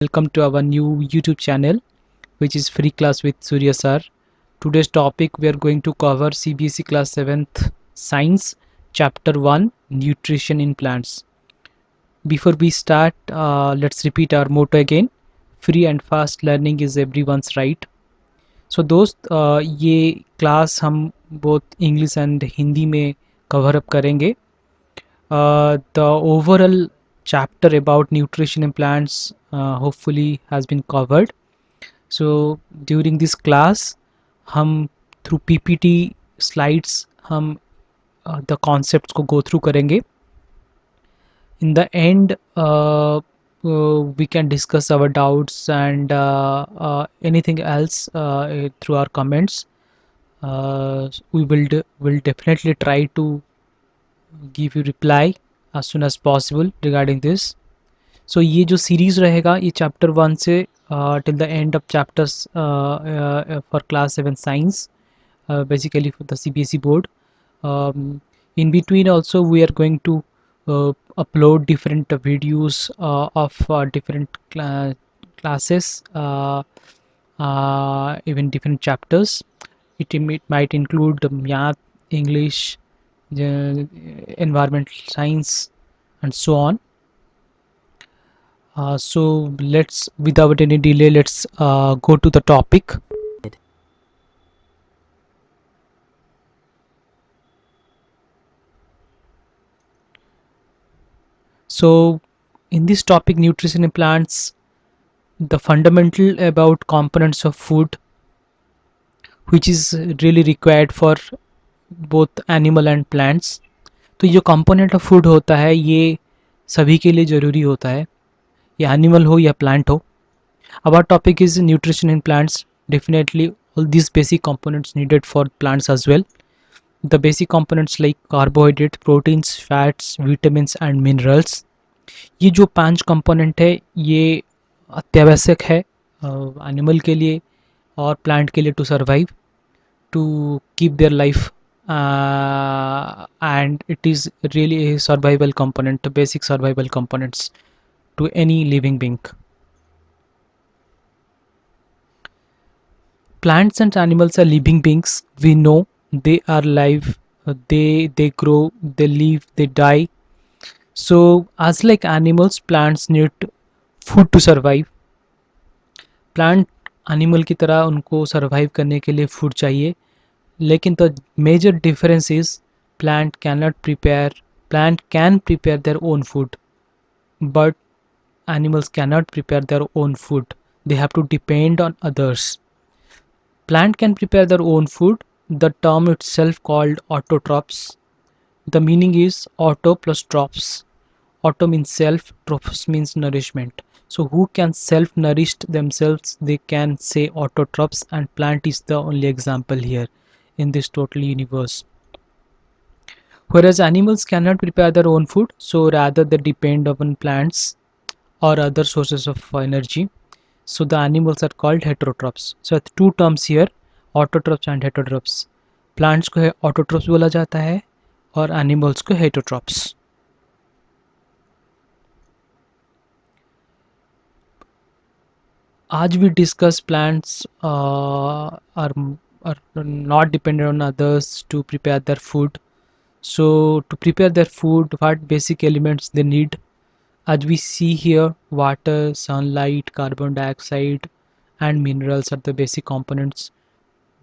welcome to our new YouTube channel, which is Free Class with Surya Sir. Today's topic we are going to cover CBSE Class 7th Science, Chapter 1 Nutrition in Plants. Before we start, let's repeat our motto again: free and fast learning is everyone's right. So दोस्त ये class हम both English and Hindi में cover up करेंगे. The overall chapter about nutrition in plants hopefully has been covered. So during this class हम through PPT slides हम the concepts को go through करेंगे. In the end we can discuss our doubts and anything else through our comments. We will definitely try to give you reply as soon as possible regarding this. सो ये जो series रहेगा ये chapter 1 से till the end of chapters for class 7 science, basically for the CBSE board. In between also we are going to upload different videos of different classes, even different chapters. It might include math, English, environmental science, and so on. So let's, without any delay, let's go to the topic. So in this topic, nutrition in plants, the fundamental about components of food, which is really required for both animal and plants. तो ये जो component of food होता है ये सभी के लिए ज़रूरी होता है, या animal हो या plant हो. Our topic is nutrition in plants. Definitely all these basic components needed for plants as well. The basic components like carbohydrate, proteins, fats, vitamins and minerals. ये जो 5 कंपोनेंट है ये अत्यावश्यक है एनिमल के लिए और प्लांट के लिए to survive, to keep their life, and it is really a survival component, basic survival components to any living being. Plants and animals are living beings. We know they are live, they grow, they live, they die. So as like animals, plants need food to survive. Plant animal की तरह उनको survive करने के लिए food चाहिए, लेकिन the major difference is plant can prepare their own food, but animals cannot prepare their own food. They have to depend on others. Plant can prepare their own food. The term itself called autotrophs. The meaning is auto plus trophs. Auto means self, trophs means nourishment. So who can self nourish themselves, they can say autotrophs, and plant is the only example here in this total universe. Whereas animals cannot prepare their own food, so rather they depend upon plants or other sources of energy. So the animals are called heterotrophs. So two terms here, autotrophs and heterotrophs. Plants को autotrophs बोला जाता है और animals को heterotrophs. आज we discuss plants are not dependent on others to prepare their food. So to prepare their food, what basic elements they need? As we see here, water, sunlight, carbon dioxide and minerals are the basic components.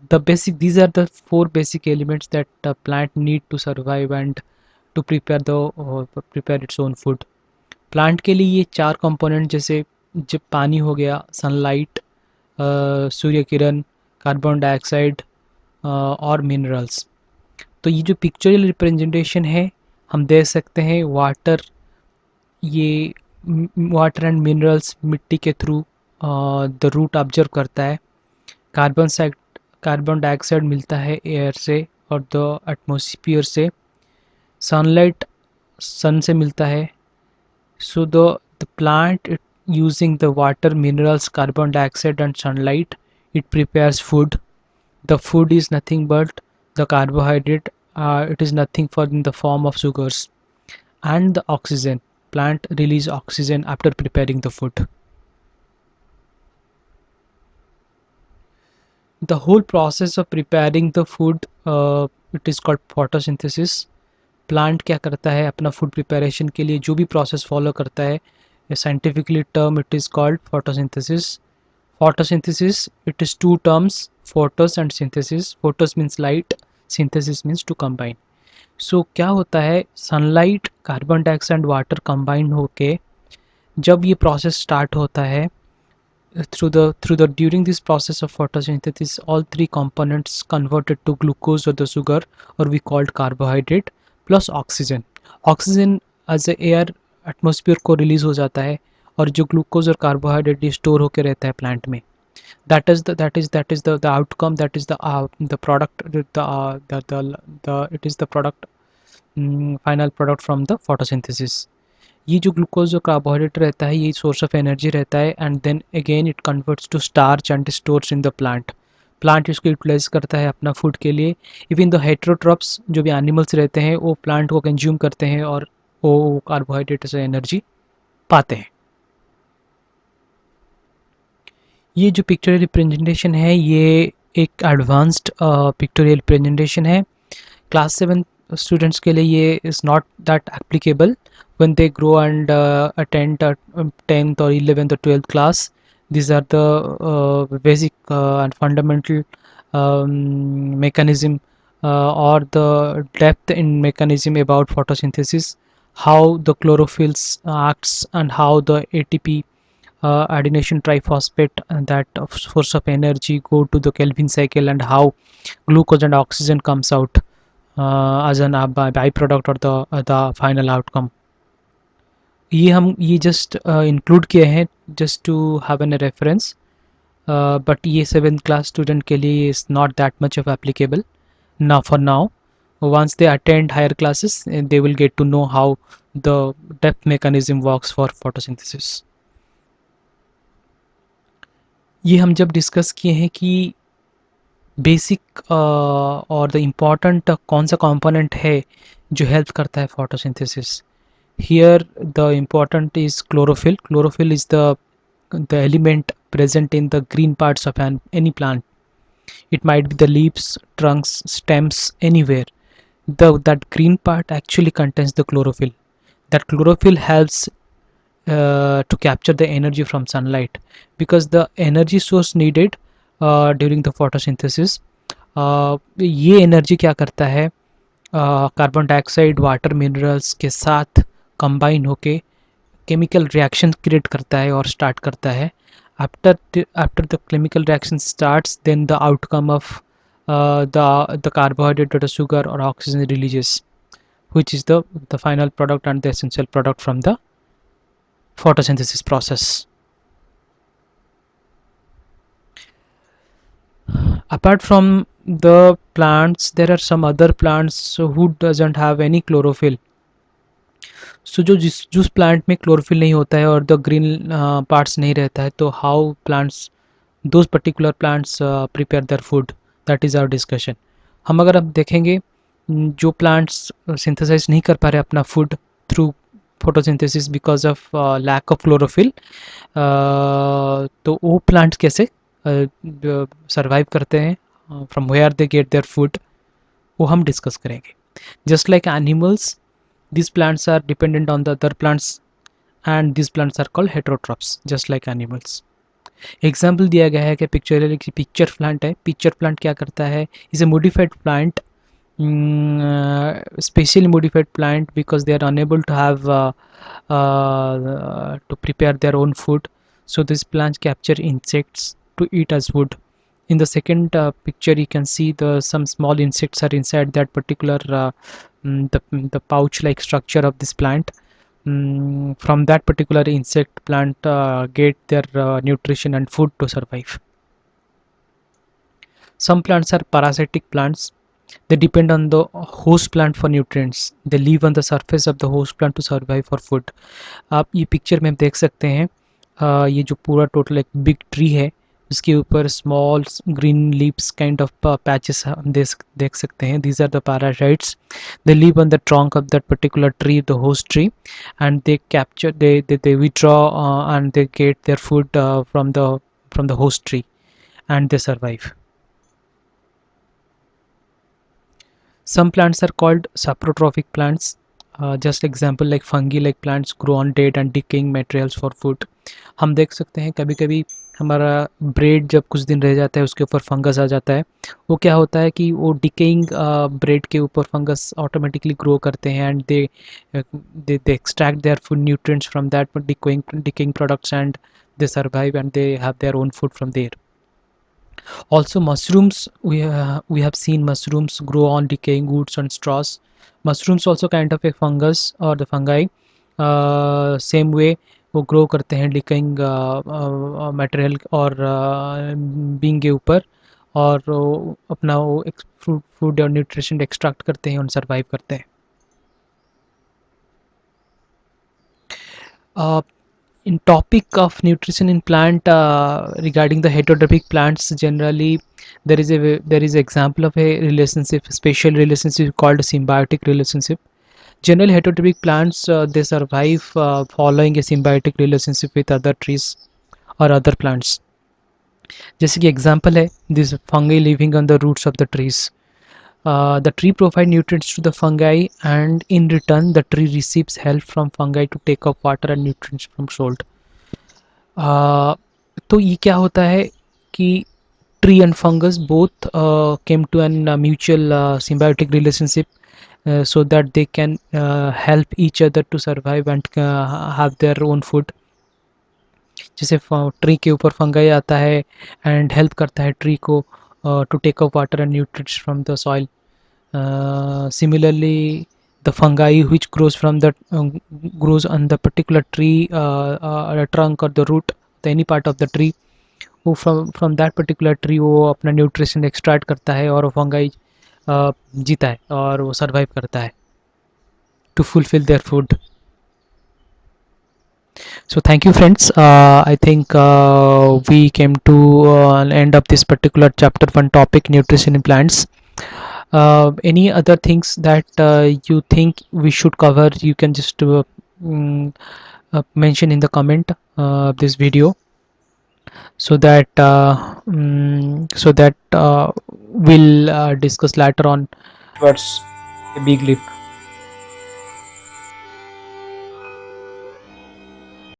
These are the 4 basic elements that a plant need to survive and to prepare its own food. Plant के लिए ये 4 component, जैसे जब पानी हो गया, sunlight, Surya Kiran, carbon dioxide और minerals. तो ये जो पिक्चरल रिप्रेजेंटेशन है हम दे सकते हैं. ये वाटर एंड मिनरल्स मिट्टी के थ्रू द रूट ऑब्जर्व करता है. कार्बन डाइऑक्साइड मिलता है एयर से और द एटमॉस्फेयर से. सनलाइट सन से मिलता है. So the plant using the water, minerals, carbon dioxide and sunlight, it prepares food. The food is nothing but the carbohydrate. It is nothing for in the form of sugars and the oxygen. Plant release oxygen after preparing the food. The whole process of preparing the food, it is called photosynthesis. Plant क्या करता है अपना food preparation के लिए जो भी process follow करता है, scientifically term it is called photosynthesis. Photosynthesis, it is two terms, photos and synthesis. Photos means light, synthesis means to combine. So क्या होता है, sunlight, carbon dioxide, water combine होके जब ये प्रोसेस स्टार्ट होता है, through the during this process of photosynthesis, all three components converted to glucose or the sugar, or we called carbohydrate, plus oxygen. Oxygen as a air atmosphere को release हो जाता है, और जो ग्लूकोज और carbohydrate store होकर रहता है प्लांट में. That is the outcome, that is the product, it is the product, final product from the photosynthesis. ये जो ग्लूकोज और कार्बोहाइड्रेट रहता है, ये सोर्स ऑफ एनर्जी रहता है, and then again it converts to starch and stores in the plant. Plant इसको utilize करता है अपना फूड के लिए. इवन द हेट्रोट्रॉप्स जो भी एनिमल्स रहते हैं वो प्लांट को कंज्यूम करते हैं और वो कार्बोहाइड्रेट से एनर्जी पाते हैं. ये जो पिक्चोरियल रिप्रेजेंटेशन है, ये एक एडवांस्ड पिक्टोरियल रिप्रेजेंटेशन है. क्लास 7 स्टूडेंट्स के लिए ये is not that applicable when they grow and attend 10th or 11th or 12th class. These are the basic and fundamental mechanism, or the depth in mechanism about photosynthesis, how the chlorophylls acts, and how the ATP, adenine triphosphate, and that source of energy go to the Kelvin cycle, and how glucose and oxygen comes out as an byproduct, or the final outcome. ये just include किए हैं just to have an reference, but ये 7th class student के लिए is not that much of applicable now for now. Once they attend higher classes, they will get to know how the depth mechanism works for photosynthesis. ये हम जब discuss किए हैं कि basic और the important कौन सा कंपोनेंट है जो हेल्प करता है photosynthesis. Here the important is chlorophyll. Chlorophyll is the element present in the green parts of any plant. It might be the leaves, trunks, stems, anywhere. That green part actually contains the chlorophyll. That chlorophyll helps to capture the energy from sunlight, because the energy source needed during the photosynthesis, ये energy क्या करता है, carbon dioxide, water, minerals के साथ combine होके chemical reaction create करता है और स्टार्ट करता है. After the chemical reaction starts, then the outcome of the carbohydrate or the sugar or oxygen releases, which is the final product and the essential product from the photosynthesis process. Apart from the plants, there are some other plants who doesn't have any chlorophyll. सो जिस plant में chlorophyll नहीं होता है और the green parts नहीं रहता है, तो how plants, those particular plants prepare their food, that is our discussion. हम अगर अब देखेंगे जो प्लांट्स सिंथेसाइज नहीं कर पा रहे अपना food through photosynthesis because of lack of chlorophyll, तो वो प्लांट्स कैसे सर्वाइव करते हैं, from where they get their food, वो हम डिस्कस करेंगे. Just like animals, these plants are dependent on the other plants, and these plants are called heterotrophs just like animals. Example दिया गया है कि पिक्चर प्लांट है. पिक्चर प्लांट क्या करता है, is a modified plant, specially modified plant because they are unable to have to prepare their own food, so these plants capture insects to eat as food. In the second picture you can see some small insects are inside that particular the pouch like structure of this plant. From that particular insect, plant get their nutrition and food to survive. Some plants are parasitic plants. They depend on the host plant for nutrients. They live on the surface of the host plant to survive for food. आप ये picture में देख सकते हैं, ये जो पूरा total एक बिग ट्री है, उसके ऊपर small green leaves kind of patches हम देख सकते हैं. These are the parasites. They live on the trunk of that particular tree, the host tree, and they capture, they withdraw, and they get their food from the host tree, and they survive. Some plants are called saprotrophic plants. Just example like fungi like plants grow on dead and decaying materials for food. हम देख सकते हैं कभी कभी हमारा bread जब कुछ दिन रह जाता है उसके ऊपर फंगस आ जाता है. वो क्या होता है कि वो डिकेइंग ब्रेड के ऊपर फंगस ऑटोमेटिकली ग्रो करते हैं and they extract their food nutrients from that decaying products and they survive and they have their own food from there. Also mushrooms, we have seen mushrooms grow on decaying woods and straws. Mushrooms also kind of a fungus or the fungi. Same way वो grow करते हैं decaying material और being के ऊपर और अपना वो food और न्यूट्रिशन एक्सट्रैक्ट करते हैं और सर्वाइव करते हैं. In topic of nutrition in plant, regarding the heterotrophic plants, generally there is example of a relationship, special relationship called symbiotic relationship. Generally heterotrophic plants, they survive following a symbiotic relationship with other trees or other plants. जैसे कि example है this fungi living on the roots of the trees. The tree provide nutrients to the fungi and in return the tree receives help from fungi to take up water and nutrients from soil. तो ये क्या होता है कि tree and fungus both came to an mutual symbiotic relationship so that they can help each other to survive and have their own food. जैसे tree के ऊपर fungi आता है एंड हेल्प करता है ट्री को to take up water and nutrients from the soil. Similarly, the fungi which grows on the particular tree, trunk or the root, any part of the tree, वो from that particular tree वो अपना nutrition extract करता है और वो fungi जीता है और वो सर्वाइव करता है to fulfill their food. So thank you friends. I think we came to end of this particular chapter 1 topic, nutrition in plants. Any other things that you think we should cover, you can just mm, mention in the comment this video so that we'll discuss later on towards a big leap.